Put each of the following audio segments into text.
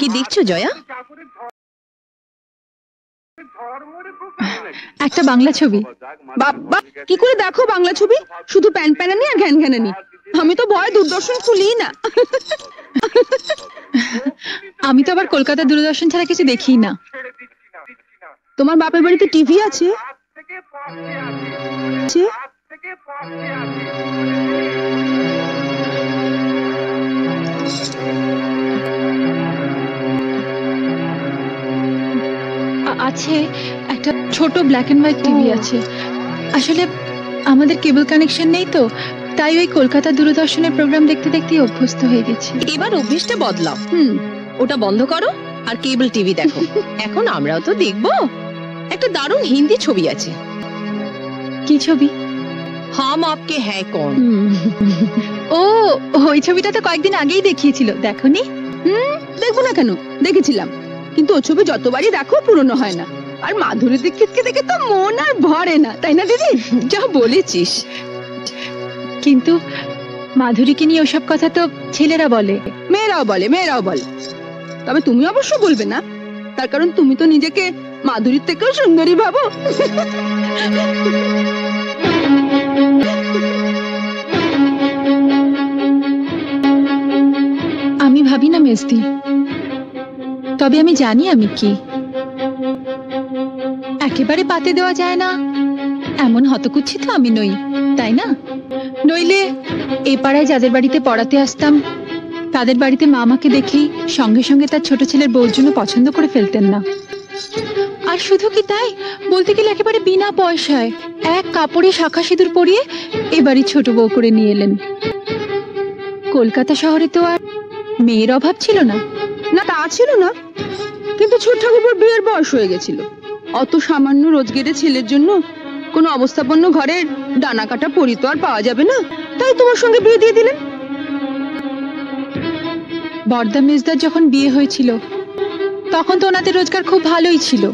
কি দেখছো জয়া? একটা বাংলা ছবি। বাবা, কি করে দেখো বাংলা ছবি? শুধু প্যান প্যানানি আর ঘ্যান ঘ্যানানি। আমি তো ভয় দূরদর্শন খুলি না। আমি তো আবার কলকাতা দূরদর্শন ছাড়া কিছু দেখি না। তোমার বাপের বাড়িতে টিভি আছে? আছে, একটা ছোট ব্ল্যাক এন্ড হোয়াইট টিভি আছে। আসলে আমাদের কেবল কানেকশন নেই তো, তাই ওই কলকাতা দূরদর্শনের প্রোগ্রাম দেখতে দেখতে অভ্যস্ত হয়ে গেছি। এবার অভ্যেসটা বদলাও। ওটা বন্ধ করো আর কেবল টিভি দেখো। এখন আমরাও তো দেখবো। একটা দারুণ হিন্দি ছবি আছে। কি ছবি? হাম আপকে হ্যায় কৌন। ও, ওই ছবিটা তো কয়েকদিন আগেই দেখিয়েছিল, দেখোনি? দেখবো না কেন, দেখেছিলাম। কিন্তু ও ছবি যতবারই দেখো পুরনো হয় না। আর মাধুরী দীক্ষিতকে দেখে তো মন আর ভরে না, তাই না দিদি? যা বলেছিস। কিন্তু মাধুরীকে নিয়ে ওসব কথা তো ছেলেরা বলে, মেয়েরাও বলে। তবে তুমি অবশ্য বলবে না, তার কারণ তুমি তো নিজেকে মাধুরীর থেকেও সুন্দরী ভাবো। আমি ভাবি না মেজদি, তবে আমি জানি আমি কি। একেবারে পাতে দেওয়া যায় না এমন হতকুচ্ছি তো আমি নই, তাই না? নইলে এ পাড়ায় যাদের বাড়িতে পড়াতে আসতাম তাদের বাড়িতে মা আমাকে দেখেই সঙ্গে সঙ্গে তার ছোট ছেলের বউর জন্য পছন্দ করে ফেলতেন না। আর শুধু কি তাই, বলতে গেলে একেবারে বিনা পয়সায় এক কাপড়ে শাখা সিঁদুর পরিয়ে এবারই ছোট বউ করে নিয়ে এলেন। কলকাতা শহরে তো আর মেয়ের অভাব ছিল না। না, তা ছিল না, কিন্তু ছোট ঠাকুরপোর বিয়ের বয়স হয়ে গেছিল। অত সামান্য রোজগারের ছেলের জন্য কোনো অবস্থাপন্ন ঘরের ডানা কাটা পরি তো আর পাওয়া যাবে না, তাই তোমার সঙ্গে বিয়ে দিয়ে দিলেন। বর্দা মেজদার যখন বিয়ে হয়েছিল তখন তো ওনাদের রোজগার খুব ভালোই ছিল,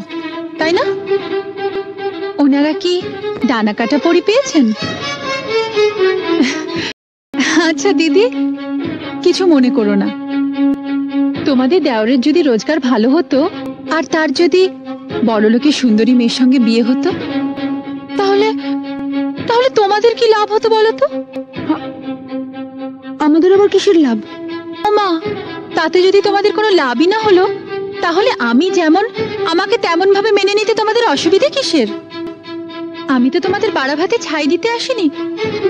তাই না? ওনারা কি ডানা কাটা পরি পেয়েছেন? আচ্ছা দিদি, কিছু মনে করো না। তোমাদের দেওরের যদি রোজগার ভালো হতো আর তার যদি বড়লোকের সুন্দরী মেয়ের সঙ্গে বিয়ে হতো, তাহলে তাহলে তোমাদের কি লাভ হতো বলো তো? আমাদের আবার কিসের লাভ? মা, তাতে যদি তোমাদের কোনো লাভই না হলো, তাহলে আমি যেমন আমাকে তেমন ভাবে মেনে নিতে তোমাদের অসুবিধে কিসের? আমি তো তোমাদের বাড়া ভাতে ছাই দিতে আসিনি,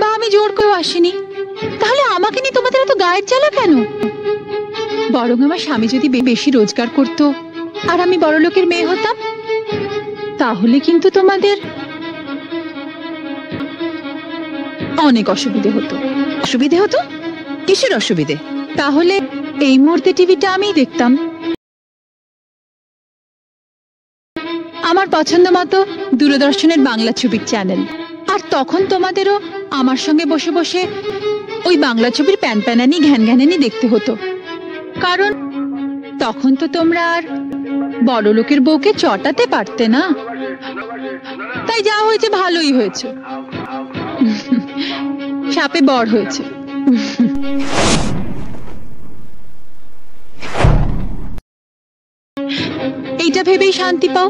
বা আমি জোর করেও আসিনি। তাহলে আমাকে নিয়ে তোমাদের এত গায়ের জ্বালা কেন? বরং আমার স্বামী যদি বেশি রোজগার করতো আর আমি বড়লোকের মেয়ে হতাম, তাহলে কিন্তু তোমাদের অনেক অসুবিধে হতো। অসুবিধে হতো? কিসের অসুবিধে? তাহলে এই মুহূর্তে টিভিটা আমিই দেখতাম, আমার পছন্দ মতো দূরদর্শনের বাংলা ছবির চ্যানেল। আর তখন তোমাদেরও আমার সঙ্গে বসে বসে ওই বাংলা ছবির প্যান প্যানানি ঘ্যান ঘ্যানানি দেখতে হতো, কারণ তখন তো তোমরা আর বড় লোকের বউকে চটাতে পারতে না। তাই যা হয়েছে ভালোই হয়েছে, সাপে বর হয়েছে। এইটা ভেবেই শান্তি পাও।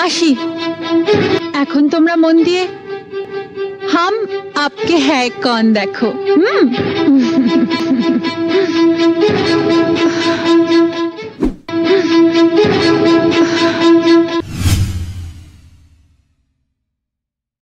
আসি, এখন তোমরা মন দিয়ে হাম আপকে হ্যায় কন দেখো।